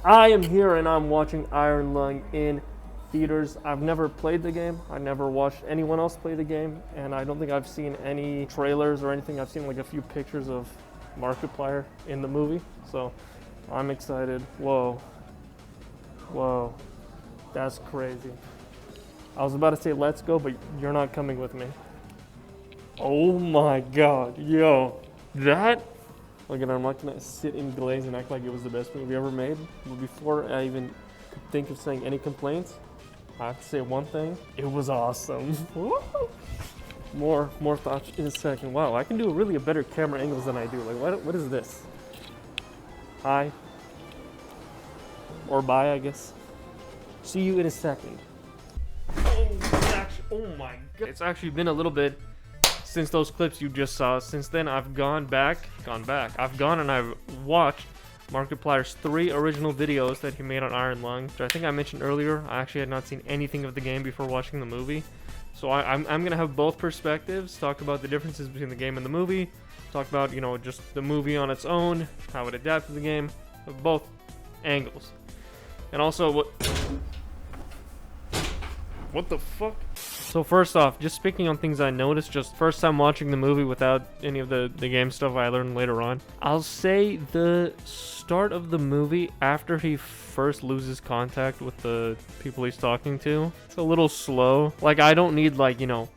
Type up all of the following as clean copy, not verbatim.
I am here and I'm watching Iron Lung in theaters. I've never played the game. I never watched anyone else play the game, and I don't think I've seen any trailers or anything. I've seen like a few pictures of Markiplier in the movie, so I'm excited. Whoa. Whoa. That's crazy. I was about to say let's go, but you're not coming with me. Oh my god. Yo. That? Look at it, I'm not gonna sit in glaze and act like it was the best movie ever made. But before I even could think of saying any complaints, I have to say one thing. It was awesome. More thoughts in a second. Wow, I can do really a better camera angles than I do. Like, what is this? Hi. Or bye, I guess. See you in a second. Oh my god. It's actually been a little bit since those clips you just saw. Since then, I've gone back. I've gone and I've watched Markiplier's 3 original videos that he made on Iron Lung, which I think I mentioned earlier. I actually had not seen anything of the game before watching the movie. So I'm going to have both perspectives, talk about the differences between the game and the movie, talk about, you know, just the movie on its own, how it adapted the game, both angles. And also, what the fuck? So first off, just speaking on things I noticed, just first time watching the movie without any of the game stuff I learned later on. I'll say the start of the movie, after he first loses contact with the people he's talking to, it's a little slow. Like, I don't need, like, you know,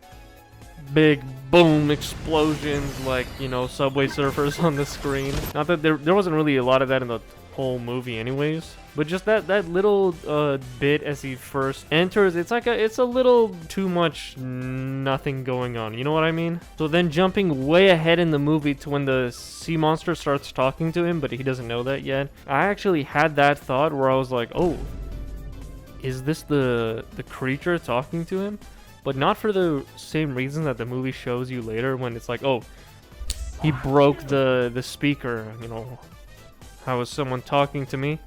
big boom explosions like, you know, Subway Surfers on the screen. Not that there wasn't really a lot of that in the whole movie anyways, but just that little bit as he first enters, it's a little too much nothing going on, you know what I mean? So then jumping way ahead in the movie to when the sea monster starts talking to him, but he doesn't know that yet. I actually had that thought where I was like, oh, is this the creature talking to him? But not for the same reason that the movie shows you later, when it's like, oh, he broke the speaker, you know, how is someone talking to me?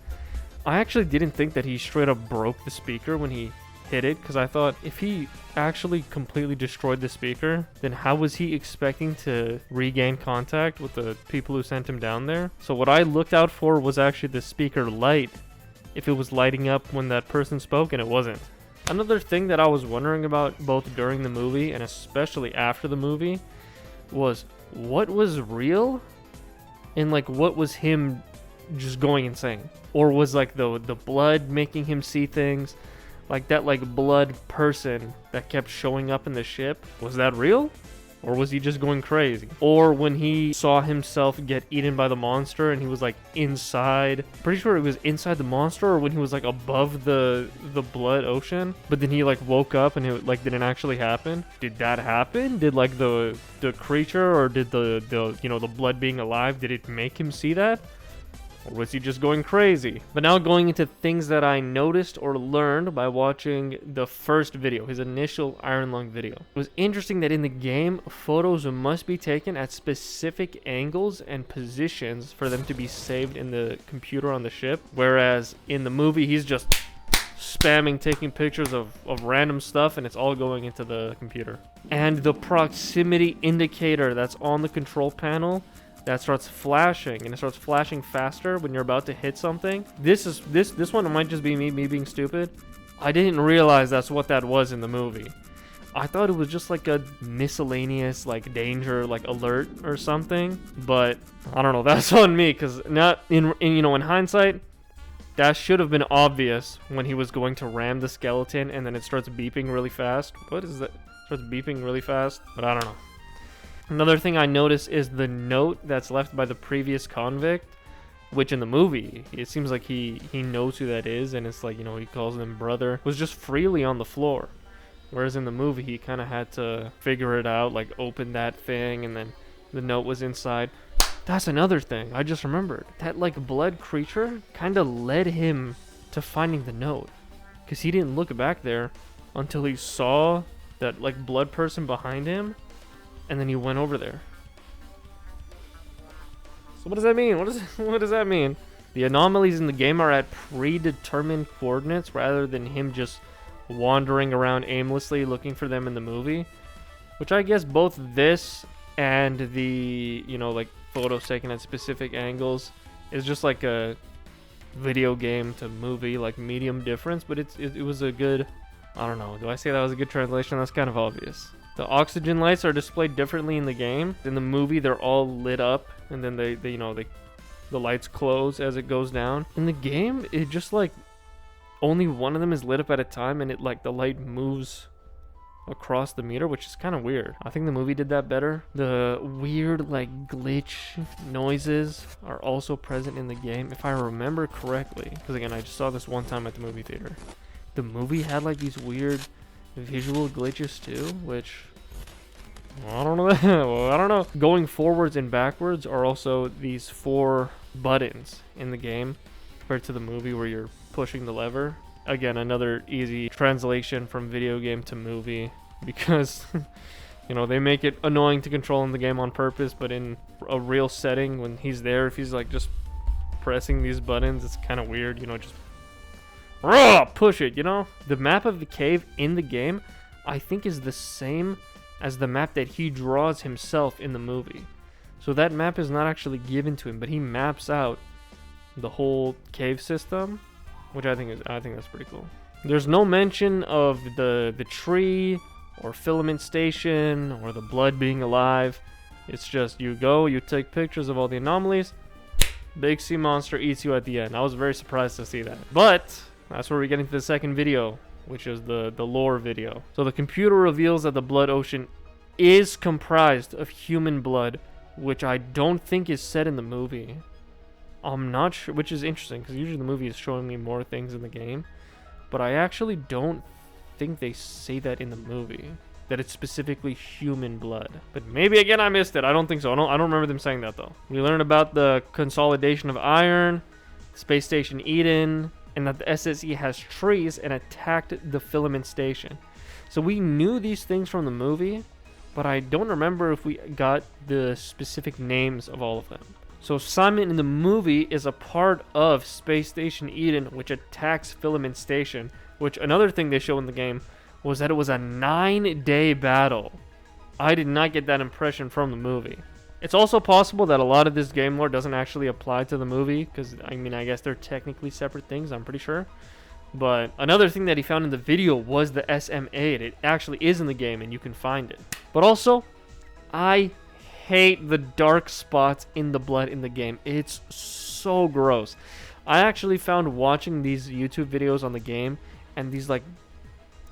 I actually didn't think that he straight up broke the speaker when he hit it, because I thought if he actually completely destroyed the speaker, then how was he expecting to regain contact with the people who sent him down there? So what I looked out for was actually the speaker light, if it was lighting up when that person spoke, and it wasn't. Another thing that I was wondering about both during the movie and especially after the movie was what was real and like what was him just going insane, or was like the blood making him see things, like that like blood person that kept showing up in the ship, was that real, or was he just going crazy? Or when he saw himself get eaten by the monster and he was like inside, pretty sure it was inside the monster, or when he was like above the blood ocean, but then he like woke up and it like didn't actually happen. Did that happen? Did like the creature, or did the you know, the blood being alive, did it make him see that? Or was he just going crazy? But now going into things that I noticed or learned by watching the first video, his initial Iron Lung video. It was interesting that in the game, photos must be taken at specific angles and positions for them to be saved in the computer on the ship. Whereas in the movie, he's just spamming taking pictures of random stuff, and it's all going into the computer. And the proximity indicator that's on the control panel, that starts flashing, and it starts flashing faster when you're about to hit something. This one might just be me being stupid. I didn't realize that's what that was in the movie. I thought it was just like a miscellaneous like danger like alert or something, but I don't know, that's on me, because not in you know, in hindsight, that should have been obvious when he was going to ram the skeleton and then it starts beeping really fast. What is that? It starts beeping really fast, but I don't know. Another thing I noticed is the note that's left by the previous convict, which in the movie, it seems like he knows who that is, and it's like, you know, he calls him brother, was just freely on the floor. Whereas in the movie, he kind of had to figure it out, like open that thing, and then the note was inside. That's another thing I just remembered. That like blood creature kind of led him to finding the note, because he didn't look back there until he saw that like blood person behind him. And then he went over there. So what does that mean? What does that mean? The anomalies in the game are at predetermined coordinates rather than him just wandering around aimlessly looking for them in the movie. Which I guess both this and the, you know, like photos taken at specific angles is just like a video game to movie, like medium difference, but it was a good, I don't know, do I say that was a good translation? That's kind of obvious. The oxygen lights are displayed differently in the game. In the movie, they're all lit up, and then the lights close as it goes down. In the game, it just like only one of them is lit up at a time, and it like the light moves across the meter, which is kind of weird. I think the movie did that better. The weird like glitch noises are also present in the game, if I remember correctly, because again, I just saw this one time at the movie theater. The movie had like these weird visual glitches too, which I don't know. Well, I don't know. Going forwards and backwards are also these 4 buttons in the game compared to the movie where you're pushing the lever. Again, another easy translation from video game to movie, because you know, they make it annoying to control in the game on purpose, but in a real setting, when he's there, if he's like just pressing these buttons, it's kind of weird, you know, just push it, you know? The map of the cave in the game, I think, is the same as the map that he draws himself in the movie. So that map is not actually given to him, but he maps out the whole cave system, which I think that's pretty cool. There's no mention of the tree or filament station or the blood being alive. It's just you go, you take pictures of all the anomalies, big sea monster eats you at the end. I was very surprised to see that. But that's where we get into the second video, which is the lore video. So the computer reveals that the blood ocean is comprised of human blood, which I don't think is said in the movie. I'm not sure, which is interesting, because usually the movie is showing me more things in the game, but I actually don't think they say that in the movie, that it's specifically human blood. But maybe again I missed it. I don't think so. I don't remember them saying that though. We learn about the consolidation of iron, space station Eden, and that the SSE has trees and attacked the filament station. So we knew these things from the movie, but I don't remember if we got the specific names of all of them. So Simon in the movie is a part of Space Station Eden, which attacks Filament Station, which another thing they show in the game was that it was a 9-day battle. I did not get that impression from the movie. It's also possible that a lot of this game lore doesn't actually apply to the movie, because, I mean, I guess they're technically separate things, I'm pretty sure. But another thing that he found in the video was the SM8. It actually is in the game, and you can find it. But also, I hate the dark spots in the blood in the game. It's so gross. I actually found watching these YouTube videos on the game, and these, like,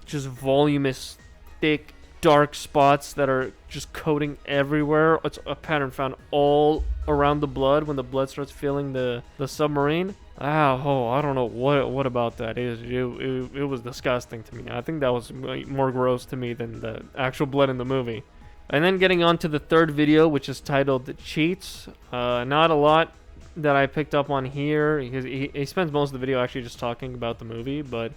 just voluminous, thick, dark spots that are just coating everywhere. It's a pattern found all around the blood when the blood starts filling the submarine. I don't know what about that is. It was disgusting to me. I think that was more gross to me than the actual blood in the movie. And then getting on to the third video, which is titled Cheats. Not a lot that I picked up on here, because he spends most of the video actually just talking about the movie, but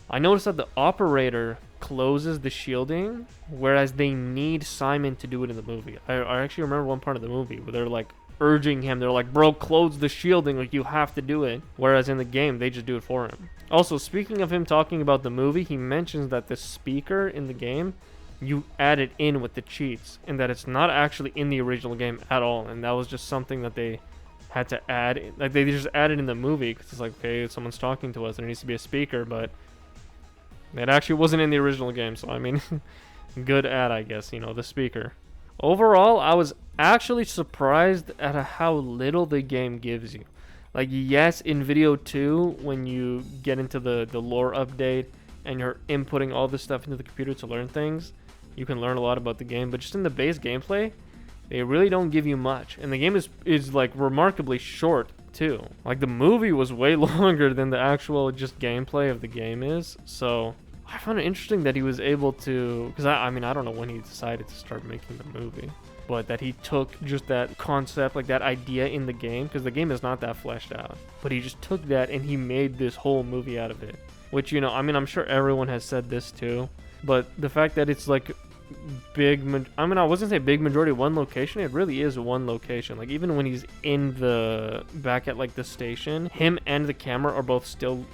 I noticed that the operator closes the shielding, whereas they need Simon to do it in the movie. I actually remember one part of the movie where they're like urging him. They're like, bro, close the shielding, like you have to do it. Whereas in the game, they just do it for him. Also, speaking of him talking about the movie, he mentions that the speaker in the game, you add it in with the cheats, and that it's not actually in the original game at all. And that was just something that they had to add. Like they just added in the movie, because it's like, okay, someone's talking to us, there needs to be a speaker, but it actually wasn't in the original game, so I mean, good ad, I guess, you know, the speaker. Overall, I was actually surprised at how little the game gives you. Like, yes, in video 2, when you get into the lore update and you're inputting all this stuff into the computer to learn things, you can learn a lot about the game, but just in the base gameplay, they really don't give you much. And the game is like remarkably short too. Like the movie was way longer than the actual just gameplay of the game is. So I found it interesting that he was able to, because I mean, I don't know when he decided to start making the movie, but that he took just that concept, like that idea in the game, because the game is not that fleshed out, but he just took that and he made this whole movie out of it. Which, you know, I mean, I'm sure everyone has said this too, but the fact that it's like I mean, I wasn't say big majority one location, it really is one location. Like even when he's in the back at like the station, him and the camera are both still,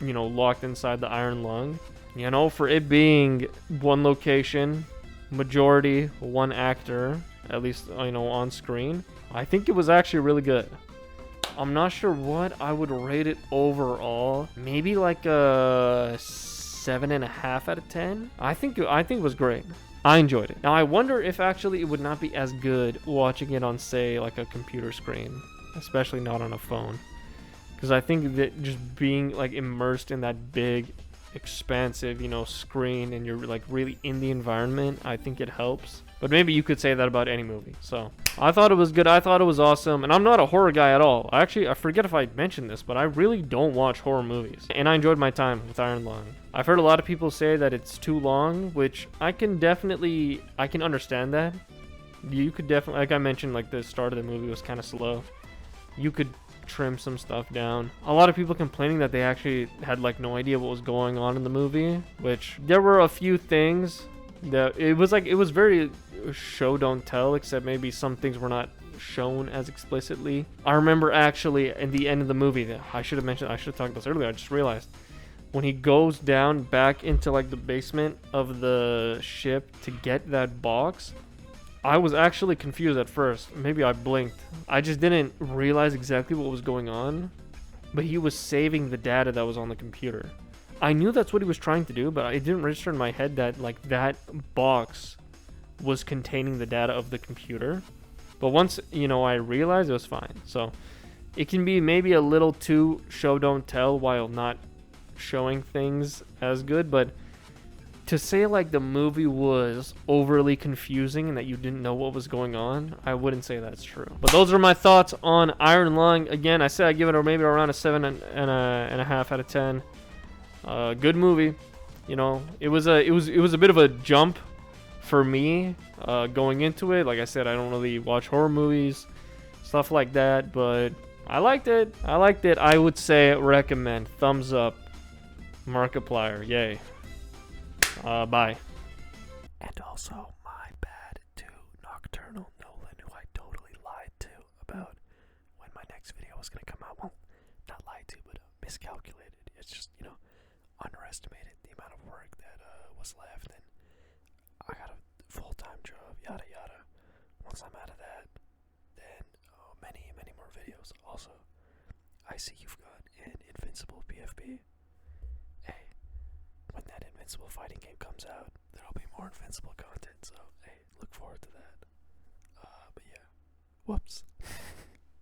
you know, locked inside the iron lung. You know, for it being one location, majority one actor, at least, you know, on screen, I think it was actually really good. I'm not sure what I would rate it overall. Maybe like a 7.5 out of 10. I think it was great. I enjoyed it. Now I wonder if actually it would not be as good watching it on, say, like a computer screen, especially not on a phone. Because I think that just being like immersed in that big, expansive, you know, screen, and you're like really in the environment, I think it helps. But maybe you could say that about any movie. So I thought it was good. I thought it was awesome. And I'm not a horror guy at all. I forget if I mentioned this, but I really don't watch horror movies. And I enjoyed my time with Iron Lung. I've heard a lot of people say that it's too long, which I can understand that. You could definitely, like I mentioned, like the start of the movie was kind of slow. You could trim some stuff down. A lot of people complaining that they actually had like no idea what was going on in the movie, which there were a few things that it was very show don't tell, except maybe some things were not shown as explicitly. I remember actually in the end of the movie, I should have talked about this earlier, I just realized, when he goes down back into like the basement of the ship to get that box, I was actually confused at first. Maybe I blinked. I just didn't realize exactly what was going on, but he was saving the data that was on the computer. I knew that's what he was trying to do, but it didn't register in my head that like that box was containing the data of the computer. But once, you know, I realized, it was fine. So it can be maybe a little too show don't tell while not showing things as good, but to say like the movie was overly confusing and that you didn't know what was going on, I wouldn't say that's true. But those are my thoughts on Iron Lung. Again, I said I give it maybe around a 7.5 out of 10. Good movie. You know, it was a bit of a jump for me going into it. Like I said, I don't really watch horror movies, stuff like that, but I liked it. I would say recommend. Thumbs up. Markiplier. Yay. Bye. And also, my bad to Nocturnal Nolan, who I totally lied to about when my next video was going to come out. Well, not lied to, but miscalculated. It's just, you know, underestimated the amount of work that was left, and I got a full-time job, yada yada. Once I'm out of that, then many more videos. Also, I see you've got an Invincible PFP. Hey, when that Invincible fighting game comes out, there'll be more Invincible content, so hey, look forward to that. But yeah, whoops.